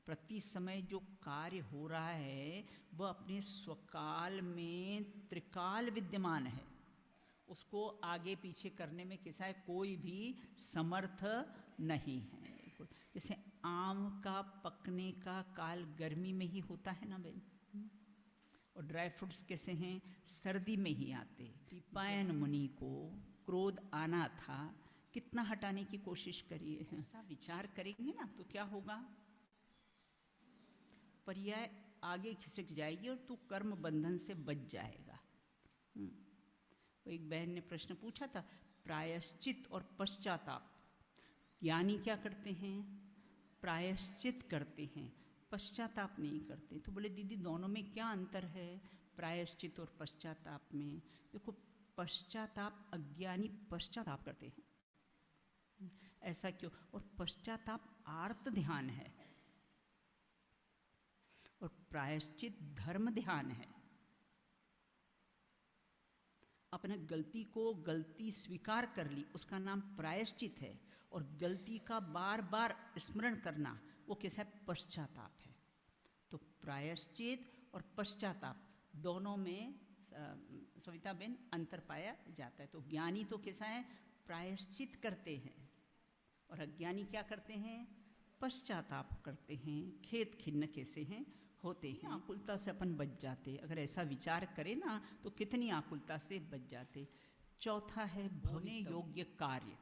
प्रति समय जो कार्य हो रहा है वह अपने स्वकाल में त्रिकाल विद्यमान है, उसको आगे पीछे करने में किसा है कोई भी समर्थ नहीं है। जैसे आम का पकने का काल गर्मी में ही होता है ना बहन, और ड्राई फ्रूट्स कैसे हैं सर्दी में ही आते। दीपायन मुनि को क्रोध आना था, कितना हटाने की कोशिश करिए, ऐसा विचार करेंगे ना तो क्या होगा, पर्याय आगे खिसक जाएगी और तू कर्म बंधन से बच जाएगा। एक बहन ने प्रश्न पूछा था, प्रायश्चित और पश्चाताप, ज्ञानी क्या करते हैं, प्रायश्चित करते हैं, पश्चाताप नहीं करते। तो बोले दीदी दोनों में क्या अंतर है प्रायश्चित और पश्चाताप में? देखो पश्चाताप अज्ञानी पश्चाताप करते हैं, ऐसा क्यों? और पश्चाताप आर्त ध्यान है और प्रायश्चित धर्म ध्यान है। अपने गलती को गलती स्वीकार कर ली उसका नाम प्रायश्चित है, और गलती का बार बार स्मरण करना वो कैसा है, पश्चाताप है। तो प्रायश्चित और पश्चाताप दोनों में सविता बेन अंतर पाया जाता है। तो ज्ञानी तो कैसा है, प्रायश्चित करते हैं, और अज्ञानी क्या करते हैं, पश्चाताप करते हैं। खेद खिन्न कैसे हैं होते हैं, आकुलता से अपन बच जाते। अगर ऐसा विचार करें ना तो कितनी आकुलता से बच जाते। चौथा है होने योग्य कार्य।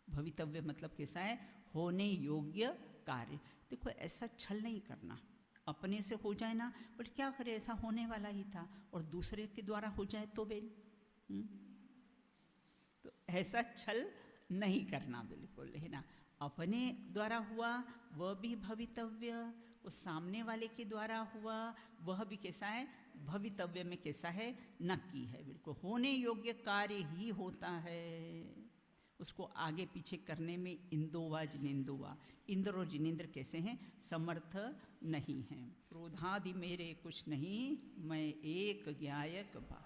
भवितव्य मतलब कैसा है, होने योग्य कार्य। देखो ऐसा छल नहीं करना, अपने से हो जाए ना, बट क्या करे ऐसा होने वाला ही था, और दूसरे के द्वारा हो जाए तो बेन, तो ऐसा छल नहीं करना बिल्कुल, है ना। अपने द्वारा हुआ वह भी भवितव्य, वो सामने वाले के द्वारा हुआ वह भी कैसा है, भवितव्य में कैसा है, नक्की है बिल्कुल। होने योग्य कार्य ही होता है, उसको आगे पीछे करने में इंदोवा जिनेंदोवा, इंद्र और जिनेंद्र कैसे हैं, समर्थ नहीं हैं। क्रोधादि मेरे कुछ नहीं, मैं एक ज्ञायक बा।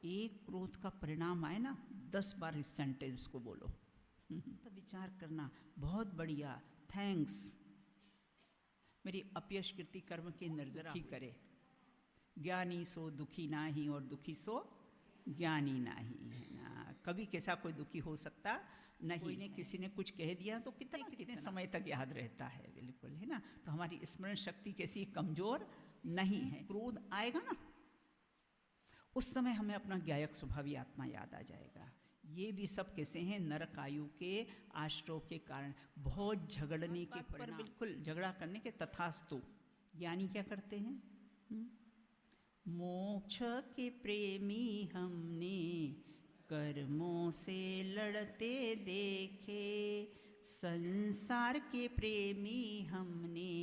एक क्रोध का परिणाम आए ना 10 बार इस सेंटेंस को बोलो, तो विचार करना बहुत बढ़िया, थैंक्स। मेरी अपयश कृति कर्म की निर्जरा ही करे। ज्ञानी सो दुखी ना ही, और दुखी सो ज्ञानी ना ही, है ना। कभी कैसा कोई दुखी हो सकता नहीं। कोई ने किसी ने कुछ कह दिया तो कितने समय तक याद रहता है बिल्कुल, है ना। तो हमारी स्मरण शक्ति कैसी कमजोर नहीं है। क्रोध आएगा ना उस समय हमें अपना ज्ञायक स्वभावी आत्मा याद आ जाएगा। ये भी सब कैसे हैं, नरक आयु के आश्रव के कारण, बहुत झगड़ने के पर बिल्कुल झगड़ा करने के तथास्तु। यानी क्या करते हैं, मोक्ष के प्रेमी हमने कर्मों से लड़ते देखे, संसार के प्रेमी हमने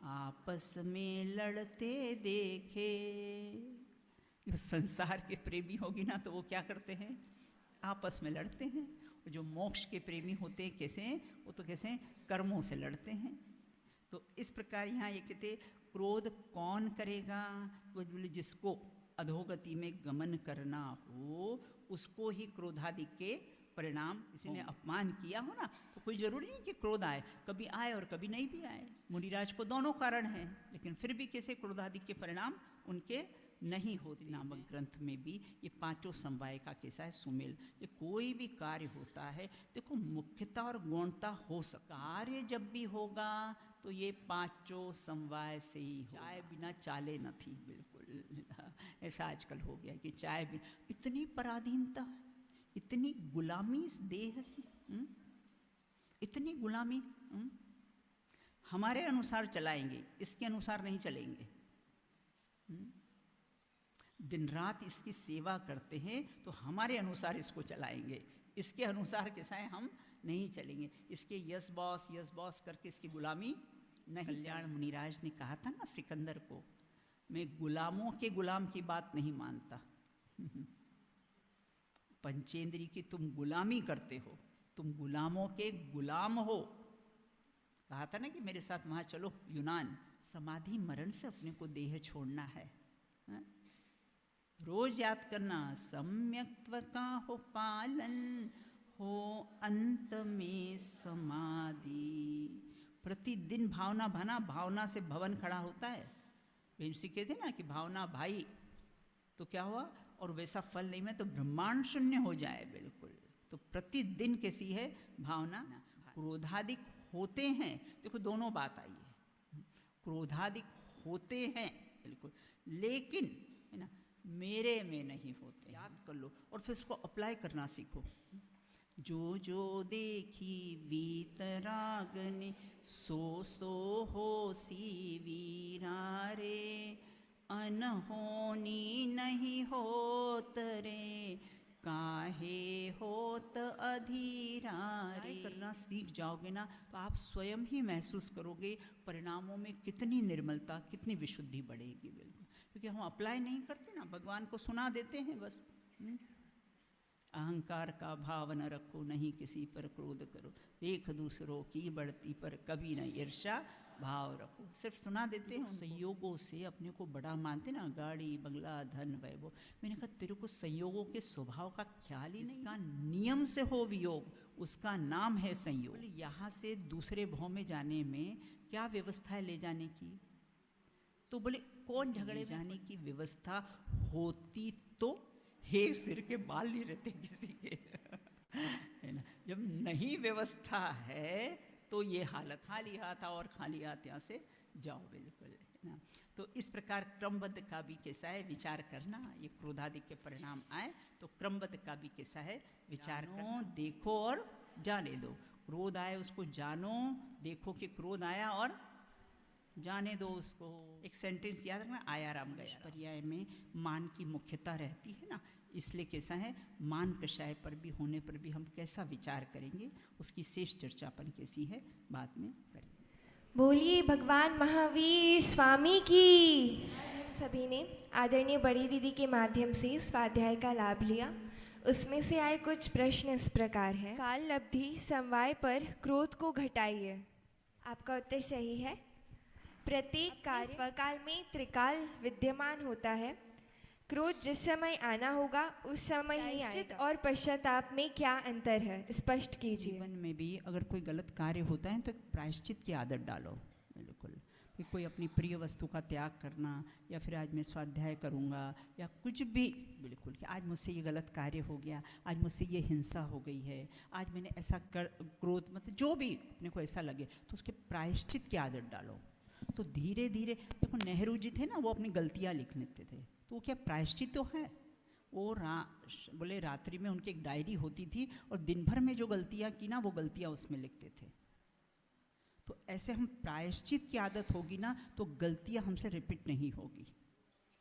आपस में लड़ते देखे। जो संसार के प्रेमी होगी ना तो वो क्या करते हैं, आपस में लड़ते हैं। और जो मोक्ष के प्रेमी होते हैं कैसे हैं, वो तो कैसे हैं, कर्मों से लड़ते हैं। तो इस प्रकार यहाँ ये कहते क्रोध कौन करेगा, तो बोले जिसको अधोगति में गमन करना हो उसको ही क्रोधादि के परिणाम। किसी ने अपमान किया हो ना तो कोई जरूरी नहीं कि क्रोध आए, कभी आए और कभी नहीं भी आए। मुनिराज को दोनों कारण हैं, लेकिन फिर भी कैसे क्रोधादि के परिणाम उनके नहीं होते। नामक ग्रंथ में भी ये पांचों समवाय का कैसा है सुमेल। ये कोई भी कार्य होता है देखो मुख्यता और गौणता हो सकता, कार्य जब भी होगा तो ये पांचों समवाय से ही हो। चाय बिना चाले न थी, बिल्कुल ऐसा आजकल हो गया कि चाय बिना, इतनी पराधीनता, इतनी गुलामी इस देह की, इतनी गुलामी। हमारे अनुसार चलाएंगे, इसके अनुसार नहीं चलेंगे। दिन रात इसकी सेवा करते हैं तो हमारे अनुसार इसको चलाएंगे, इसके अनुसार कैसा है हम नहीं चलेंगे। इसके यस बॉस करके इसकी गुलामी नहीं। कल्याण मुनिराज ने कहा था ना सिकंदर को, मैं गुलामों के गुलाम की बात नहीं मानता। पंचेंद्री की तुम गुलामी करते हो, तुम गुलामों के गुलाम हो। कहा था ना कि मेरे साथ वहाँ चलो यूनान, समाधि मरण से अपने को देह छोड़ना है। रोज याद करना, सम्यक्त्व का हो पालन, हो अंत में समाधि। प्रतिदिन भावना बना, भावना से भवन खड़ा होता है। बेंसी कहते ना कि भावना भाई, तो क्या हुआ, और वैसा फल नहीं में तो ब्रह्मांड शून्य हो जाए बिल्कुल। तो प्रतिदिन कैसी है भावना। क्रोधादिक होते हैं, देखो दोनों बात आई है, क्रोधादिक होते हैं बिल्कुल, लेकिन है ना मेरे में नहीं होते। याद कर लो और फिर इसको अप्लाई करना सीखो। जो जो देखी वीतरागनि, सो सो होसी वीरा रे, अनहोनी नहीं होत रे, काहे होत अधीरा रे। करना सीख जाओगे ना तो आप स्वयं ही महसूस करोगे परिणामों में कितनी निर्मलता, कितनी विशुद्धि बढ़ेगी बिल्कुल। क्योंकि हम अप्लाई नहीं करते ना, भगवान को सुना देते हैं बस। अहंकार का भाव न रखो, नहीं किसी पर क्रोध करो, देख दूसरों की बढ़ती पर कभी न ईर्ष्या भाव रखो, सिर्फ सुना देते हैं। संयोगों से अपने को बड़ा मानते ना, गाड़ी बंगला धन वैभव। मैंने कहा तेरे को संयोगों के स्वभाव का ख्याल ही नहीं। इसका नियम से हो वियोग, उसका नाम है संयोग। यहाँ से दूसरे भाव में जाने में क्या व्यवस्था है ले जाने की? तो बोले कौन झगड़े जाने की व्यवस्था होती तो हे सिर के बाल नहीं रहते किसी के है ना। जब नहीं व्यवस्था है तो ये हालत, खाली हाथ आओ और खाली हाथ यहाँ से जाओ बिल्कुल, है ना। तो इस प्रकार क्रमबद्ध का भी कैसा है विचार करना। ये क्रोधादि के परिणाम आए तो क्रमबद्ध का भी कैसा है विचार करो, देखो और जाने दो। क्रोध आए उसको जानो, देखो कि क्रोध आया और जाने दो उसको। एक सेंटेंस याद रखना, आया राम गया। पर्याय में मान की मुख्यता रहती है ना, इसलिए कैसा है मान कषाय पर भी होने पर भी हम कैसा विचार करेंगे, उसकी शेष चर्चा अपन कैसी है बाद में करेंगे। बोलिए भगवान महावीर स्वामी की। आज हम सभी ने आदरणीय बड़ी दीदी के माध्यम से स्वाध्याय का लाभ लिया। उसमें से आए कुछ प्रश्न इस प्रकार हैं। काल लब्धि समवाय पर क्रोध को घटाइए। आपका उत्तर सही है। प्रत्येक कार्य स्वकाल में त्रिकाल विद्यमान होता है। क्रोध जिस समय आना होगा उस समय ही आएगा। और पश्चाताप में क्या अंतर है, स्पष्ट कीजिए। जीवन में भी अगर कोई गलत कार्य होता है तो एक प्रायश्चित की आदत डालो बिल्कुल। फिर कोई अपनी प्रिय वस्तु का त्याग करना, या फिर आज मैं स्वाध्याय करूँगा, या कुछ भी बिल्कुल कि आज मुझसे ये गलत कार्य हो गया, आज मुझसे ये हिंसा हो गई है, आज मैंने ऐसा क्रोध, मतलब जो भी अपने को ऐसा लगे तो उसके प्रायश्चित की आदत डालो। तो धीरे धीरे देखो, नेहरू जी थे ना, वो अपनी गलतियाँ लिख लेते थे, तो वो क्या प्रायश्चित तो है। वो बोले रात्रि में उनकी एक डायरी होती थी और दिन भर में जो गलतियाँ की ना वो गलतियाँ उसमें लिखते थे। तो ऐसे हम प्रायश्चित की आदत होगी ना तो गलतियाँ हमसे रिपीट नहीं होगी।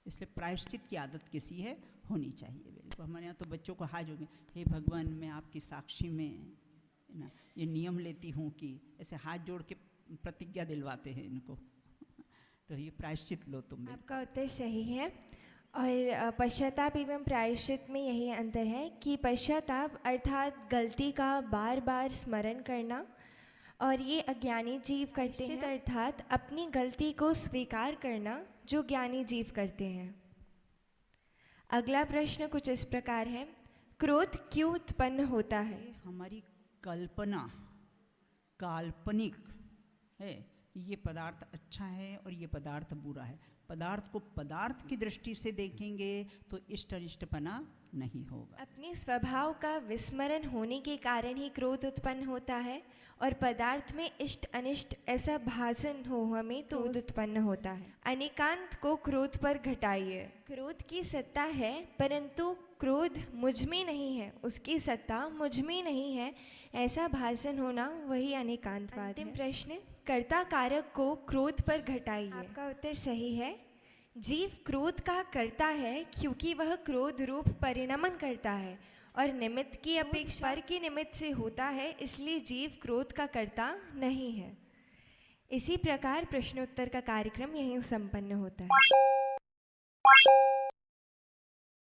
इसलिए प्रायश्चित की आदत किसी है होनी चाहिए बिल्कुल। हमारे यहाँ तो बच्चों को हाज हो गए, हे भगवान मैं आपकी साक्षी में ना ये नियम लेती हूँ कि ऐसे हाथ जोड़ के प्रतिज्ञा दिलवाते हैं इनको। तो ये प्रायश्चित लो तुम। आपका उत्तर सही है। और पश्चाताप एवं प्रायश्चित में यही अंतर है कि पश्चाताप अर्थात गलती का बार बार स्मरण करना, और ये अज्ञानी जीव करते हैं, अर्थात अपनी गलती को स्वीकार करना जो ज्ञानी जीव करते हैं। अगला प्रश्न कुछ इस प्रकार है, क्रोध क्यों उत्पन्न होता है? हमारी कल्पना काल्पनिक है, ये पदार्थ अच्छा है और ये पदार्थ बुरा है। पदार्थ को पदार्थ की दृष्टि से देखेंगे तो इष्ट अनिष्टपना नहीं होगा। अपने स्वभाव का विस्मरण होने के कारण ही क्रोध उत्पन्न होता है, और पदार्थ में इष्ट अनिष्ट ऐसा भासन हो हमें तो उत्पन्न होता है। अनेकांत को क्रोध पर घटाइए। क्रोध की सत्ता है परंतु क्रोध मुझ में नहीं है, उसकी सत्ता मुझ में नहीं है, ऐसा भासन होना वही अनेकांतवाद है। अंतिम प्रश्न, कर्ता कारक को क्रोध पर घटाइए। आपका उत्तर सही है। जीव क्रोध का कर्ता है क्योंकि वह क्रोध रूप परिणमन करता है, और निमित्त की अपेक्षा पर के निमित्त से होता है, इसलिए जीव क्रोध का कर्ता नहीं है। इसी प्रकार प्रश्नोत्तर का कार्यक्रम यहीं संपन्न होता है।